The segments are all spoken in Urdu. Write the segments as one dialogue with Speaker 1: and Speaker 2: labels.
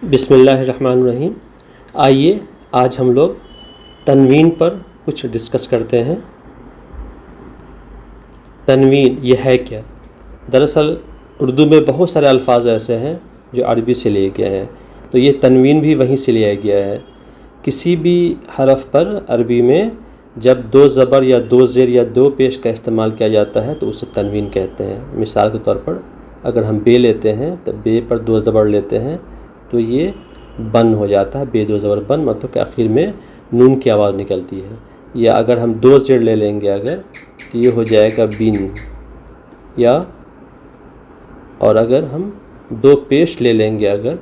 Speaker 1: بسم اللہ الرحمن الرحیم۔ آئیے آج ہم لوگ تنوین پر کچھ ڈسکس کرتے ہیں۔ تنوین یہ ہے کیا؟ دراصل اردو میں بہت سارے الفاظ ایسے ہیں جو عربی سے لیے گئے ہیں، تو یہ تنوین بھی وہیں سے لیا گیا ہے۔ کسی بھی حرف پر عربی میں جب دو زبر یا دو زیر یا دو پیش کا استعمال کیا جاتا ہے تو اسے تنوین کہتے ہیں۔ مثال کے طور پر اگر ہم بے لیتے ہیں تو بے پر دو زبر لیتے ہیں تو یہ بن ہو جاتا ہے، بے دو زبر بن، مطلب کہ آخر میں نون کی آواز نکلتی ہے۔ یا اگر ہم دو زیر لے لیں گے اگر تو یہ ہو جائے گا بن، یا اور اگر ہم دو پیش لے لیں گے اگر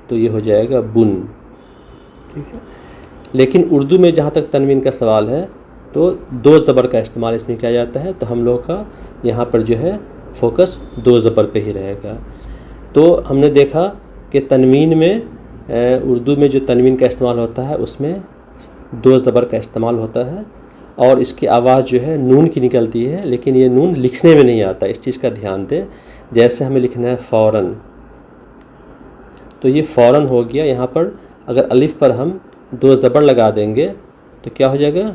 Speaker 1: تو یہ ہو جائے گا بن، ٹھیک ہے۔ لیکن اردو میں جہاں تک تنوین کا سوال ہے تو دو زبر کا استعمال اس میں کیا جاتا ہے، تو ہم لوگ کا یہاں پر جو ہے فوکس دو زبر پہ ہی رہے گا۔ تو ہم نے دیکھا کہ تنوین میں اردو میں جو تنوین کا استعمال ہوتا ہے اس میں دو زبر کا استعمال ہوتا ہے اور اس کی آواز جو ہے نون کی نکلتی ہے، لیکن یہ نون لکھنے میں نہیں آتا، اس چیز کا دھیان دیں۔ جیسے ہمیں لکھنا ہے فوراً، تو یہ فوراً ہو گیا۔ یہاں پر اگر الف پر ہم دو زبر لگا دیں گے تو کیا ہو جائے گا،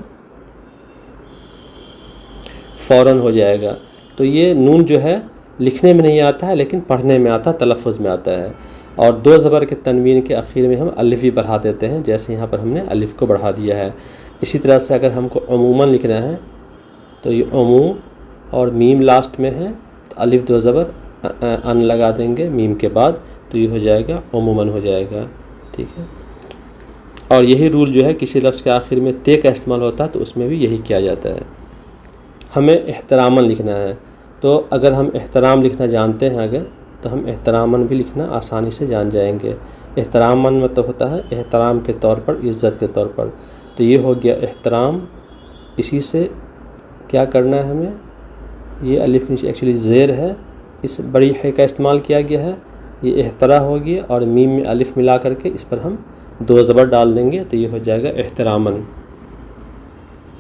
Speaker 1: فوراً ہو جائے گا۔ تو یہ نون جو ہے لکھنے میں نہیں آتا ہے لیکن پڑھنے میں آتا ہے، تلفظ میں آتا ہے۔ اور دو زبر کے تنوین کے آخر میں ہم الف بھی بڑھا دیتے ہیں، جیسے یہاں پر ہم نے الف کو بڑھا دیا ہے۔ اسی طرح سے اگر ہم کو عموماً لکھنا ہے تو یہ عموم اور میم لاسٹ میں ہے تو الف دو زبر ان لگا دیں گے میم کے بعد تو یہ ہو جائے گا عموماً ہو جائے گا، ٹھیک ہے۔ اور یہی رول جو ہے کسی لفظ کے آخر میں تے کا استعمال ہوتا ہے تو اس میں بھی یہی کیا جاتا ہے۔ ہمیں احتراماً لکھنا ہے، تو اگر ہم احترام لکھنا جانتے ہیں اگر تو ہم احتراماً بھی لکھنا آسانی سے جان جائیں گے۔ احتراماً مطلب ہوتا ہے احترام کے طور پر، عزت کے طور پر۔ تو یہ ہو گیا احترام۔ اسی سے کیا کرنا ہے ہمیں، یہ الف نیچے ایکچولی زیر ہے، اس بڑی ہے کا استعمال کیا گیا ہے، یہ احترا ہو گیا اور میم میں الف ملا کر کے اس پر ہم دو زبر ڈال دیں گے تو یہ ہو جائے گا احتراماً۔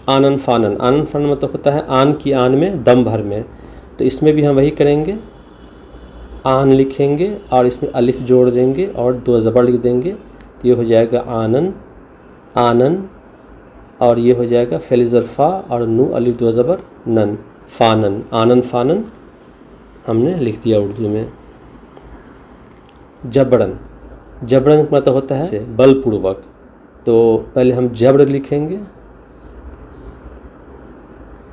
Speaker 1: آنن فانن، آنن فانن مطلب ہوتا ہے آن کی آن میں دم بھر میں، تو اس میں بھی ہم وہی کریں گے، آن لکھیں گے اور اس میں الف جوڑ دیں گے اور دو زبر لکھ دیں گے تو یہ ہو جائے گا آنن، آنن، اور یہ ہو جائے گا فعل ظرفا اور نو الف دو زبر نن، فانن، آنن فانن ہم نے لکھ دیا اردو میں۔ جبرن، جبرن مطلب ہوتا ہے بل پوروک، تو پہلے ہم جبر لکھیں گے،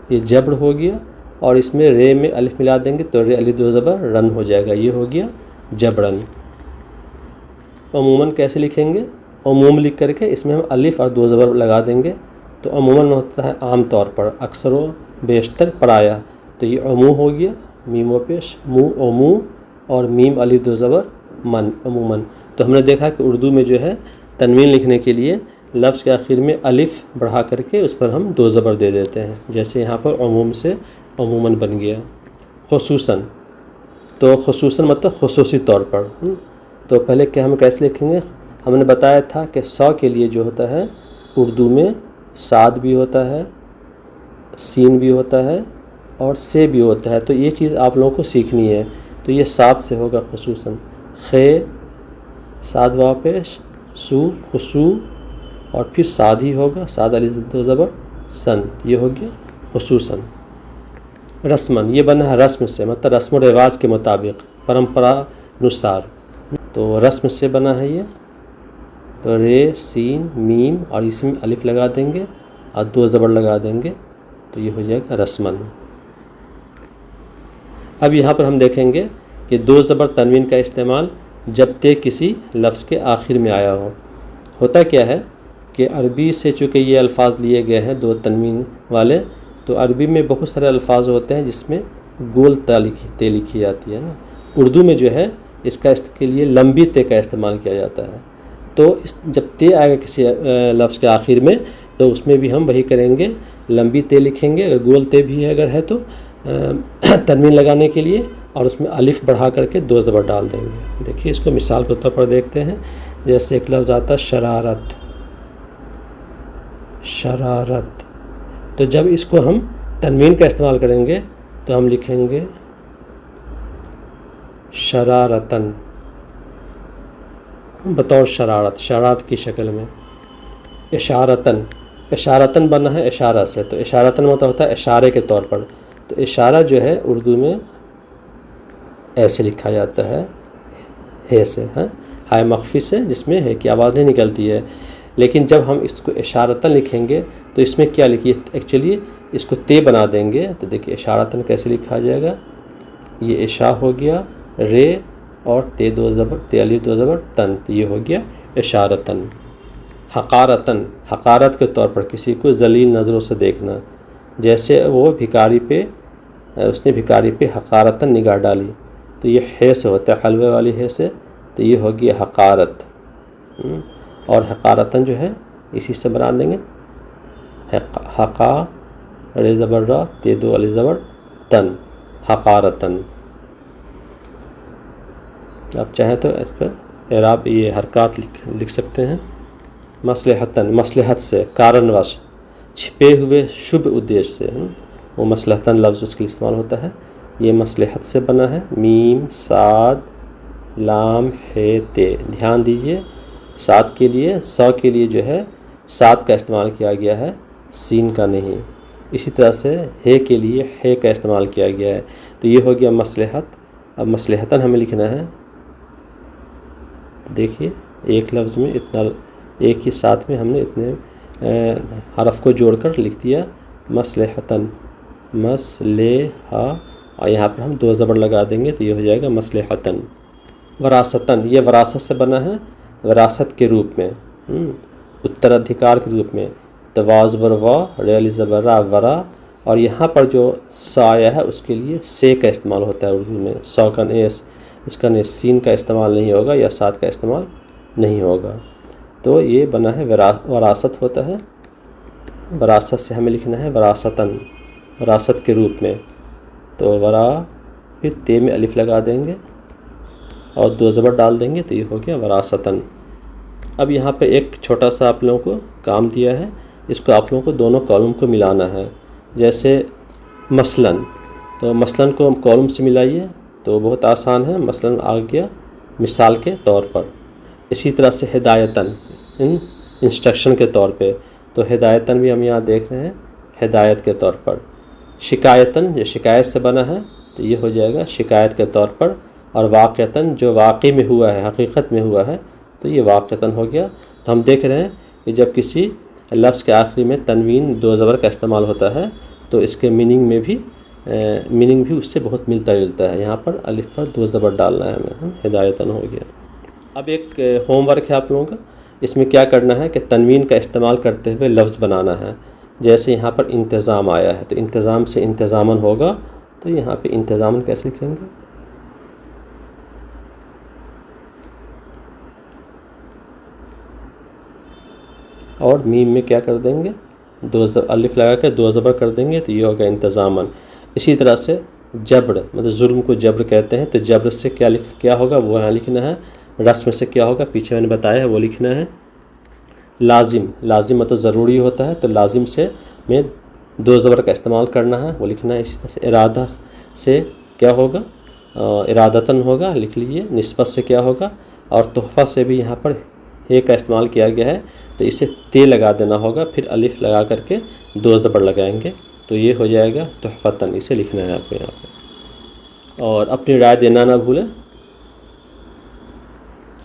Speaker 1: یہ جبر ہو گیا اور اس میں رے میں الف ملا دیں گے تو رے الف دو زبر رن ہو جائے گا، یہ ہو گیا جبرن۔ عموماً کیسے لکھیں گے، عموم لکھ کر کے اس میں ہم الف اور دو زبر لگا دیں گے تو عموماً ہوتا ہے عام طور پر، اکثر و بیشتر، پرایا، تو یہ عموم ہو گیا، میم و پیش مو عموم اور میم الف دو زبر من، عموماً۔ تو ہم نے دیکھا کہ اردو میں جو ہے تنوین لکھنے کے لیے لفظ کے آخر میں الف بڑھا کر کے اس پر ہم دو زبر دے دیتے ہیں، جیسے یہاں پر عموم سے عموماً بن گیا۔ خصوصاً، تو خصوصاً مطلب خصوصی طور پر، تو پہلے کیا ہم کیسے لکھیں گے، ہم نے بتایا تھا کہ سو کے لیے جو ہوتا ہے اردو میں صاد بھی ہوتا ہے، سین بھی ہوتا ہے اور سے بھی ہوتا ہے، تو یہ چیز آپ لوگوں کو سیکھنی ہے۔ تو یہ صاد سے ہوگا خصوصاً، خے صاد واپس سو خصو، اور پھر صاد ہی ہوگا، صاد الف دو زبر سن، یہ ہو گیا خصوصاً۔ رسمن، یہ بنا ہے رسم سے، مطلب رسم و رواج کے مطابق، پرمپرا نسار، تو رسم سے بنا ہے یہ، تو رے سین میم اور اس میں الف لگا دیں گے اور دو زبر لگا دیں گے تو یہ ہو جائے گا رسمن۔ اب یہاں پر ہم دیکھیں گے کہ دو زبر تنوین کا استعمال جب تے کسی لفظ کے آخر میں آیا ہو۔ ہوتا کیا ہے کہ عربی سے چونکہ یہ الفاظ لیے گئے ہیں دو تنوین والے، تو عربی میں بہت سارے الفاظ ہوتے ہیں جس میں گول تے لکھی جاتی ہے نا، اردو میں جو ہے اس کے لیے لمبی تے کا استعمال کیا جاتا ہے۔ تو جب تے آئے گا کسی لفظ کے آخر میں تو اس میں بھی ہم وہی کریں گے، لمبی تے لکھیں گے، اگر گول تے بھی اگر ہے تو تنوین لگانے کے لیے، اور اس میں الف بڑھا کر کے دو زبر ڈال دیں گے۔ دیکھیے اس کو مثال کے طور پر دیکھتے ہیں، جیسے ایک لفظ آتا ہے شرارت، شرارت، تو جب اس کو ہم تنوین کا استعمال کریں گے تو ہم لکھیں گے شرارتن، بطور شرارت، شرارت کی شکل میں. اشارتاً، اشارتاً بنا ہے اشارہ سے، تو اشارتاً مطلب ہوتا ہے اشارے کے طور پر. تو اشارہ جو ہے اردو میں ایسے لکھا جاتا ہے، ہے سے، ہائے مخفی سے، جس میں ہے کی آواز نہیں نکلتی ہے. لیکن جب ہم اس کو اشارتاً لکھیں گے تو اس میں کیا لکھیے، ایکچولی اس کو تے بنا دیں گے. تو دیکھیے اشارتاً کیسے لکھا جائے گا. یہ اشا ہو گیا، رے اور تے دو زبر، تے الف دو زبر، تن، تو یہ ہو گیا اشارتاً. حقارتاً، حقارت کے طور پر کسی کو ذلیل نظروں سے دیکھنا. جیسے وہ بھکاری پہ، اس نے بھکاری پہ حقارتاً نگاہ ڈالی، تو یہ ہے سے ہوتا ہے، حلوے والی ہے سے، تو یہ ہو گیا حقارت. اور حقارتاً جو ہے اسی سے بنا دیں گے، حقا رے زبر را، تے دو الف زبر، تن، حقارتاً. آپ چاہیں تو اس پر اعراب یہ حرکات لکھ سکتے ہیں. مصلحتاً، مصلحت سے، کارن وش، چھپے ہوئے شبھ ادیش سے، وہ مصلحتاً لفظ اس کے استعمال ہوتا ہے. یہ مصلحت سے بنا ہے. میم، صاد، لام، ہے، تے. دھیان دیجئے صاد کے لیے، سا کے لیے جو ہے صاد کا استعمال کیا گیا ہے، سین کا نہیں. اسی طرح سے ہے کے لیے ہے کا استعمال کیا گیا ہے. تو یہ ہو گیا مصلحت. اب مصلحتاً ہمیں لکھنا ہے. دیکھیے ایک لفظ میں اتنا، ایک ہی ساتھ میں ہم نے اتنے حرف کو جوڑ کر لکھ دیا مصلحتاً، مصلحہ، اور یہاں پر ہم دو زبر لگا دیں گے تو یہ ہو جائے گا مصلحتاً. وراثتاً، یہ وراثت سے بنا ہے، وراثت کے روپ میں، اترادھکار کے روپ میں. تو وا زبر وا، رے الف زبر را، ورا. اور یہاں پر جو سا آیا ہے اس کے لیے سے کا استعمال ہوتا ہے اردو میں. سا کا اس کا سین کا استعمال نہیں ہوگا یا صاد کا استعمال نہیں ہوگا. تو یہ بنا ہے وراثت ہوتا ہے. وراثت سے ہمیں لکھنا ہے وراثتاً، وراثت کے روپ میں. تو ورا، پھر تے میں الف لگا دیں گے اور دو زبر ڈال دیں گے تو یہ ہو گیا وراثتاً. اب یہاں پہ ایک چھوٹا سا آپ لوگوں کو کام دیا ہے، اس کو آپ لوگوں کو دونوں کالم کو ملانا ہے. جیسے مثلاً، تو مثلاً کو ہم کالم سے ملائیے تو بہت آسان ہے. مثلاً آ گیا مثال کے طور پر. اسی طرح سے ہدایتاً، انسٹرکشن کے طور پہ. تو ہدایتاً بھی ہم یہاں دیکھ رہے ہیں ہدایت کے طور پر. شکایتاً، یہ شکایت سے بنا ہے تو یہ ہو جائے گا شکایت کے طور پر. اور واقعتاً، جو واقع میں ہوا ہے، حقیقت میں ہوا ہے، تو یہ واقعتاً ہو گیا. تو ہم دیکھ رہے ہیں کہ جب کسی لفظ کے آخری میں تنوین دو زبر کا استعمال ہوتا ہے تو اس کے میننگ بھی اس سے بہت ملتا جلتا ہے. یہاں پر الف پر دو زبر ڈالنا ہے ہمیں، ہدایتاً ہو گیا. اب ایک ہوم ورک ہے آپ لوگوں کا. اس میں کیا کرنا ہے کہ تنوین کا استعمال کرتے ہوئے لفظ بنانا ہے. جیسے یہاں پر انتظام آیا ہے تو انتظام سے انتظاماً ہوگا، تو یہاں پہ انتظاماً کیسے لکھیں گے؟ اور میم میں کیا کر دیں گے؟ الف لگا کے دو زبر کر دیں گے تو یہ ہوگا انتظاماً. اسی طرح سے جبر، مطلب ظلم کو جبر کہتے ہیں، تو جبر سے کیا ہوگا وہ یہاں لکھنا ہے. رسم سے کیا ہوگا پیچھے میں نے بتایا ہے وہ لکھنا ہے. لازم، لازم مطلب ضروری ہوتا ہے، تو لازم سے میں دو زبر کا استعمال کرنا ہے، وہ لکھنا ہے. اسی طرح سے ارادہ سے کیا ہوگا؟ ارادتاً ہوگا، لکھ لیجیے. نسبت سے کیا ہوگا؟ اور تحفہ سے بھی یہاں پر ہے کا استعمال کیا گیا ہے تو اسے تے لگا دینا ہوگا، پھر الف لگا کر کے دو زبر لگائیں گے تو یہ ہو جائے گا تحفتاً. اسے لکھنا ہے آپ کو یہاں پہ. اور اپنی رائے دینا نہ بھولیں.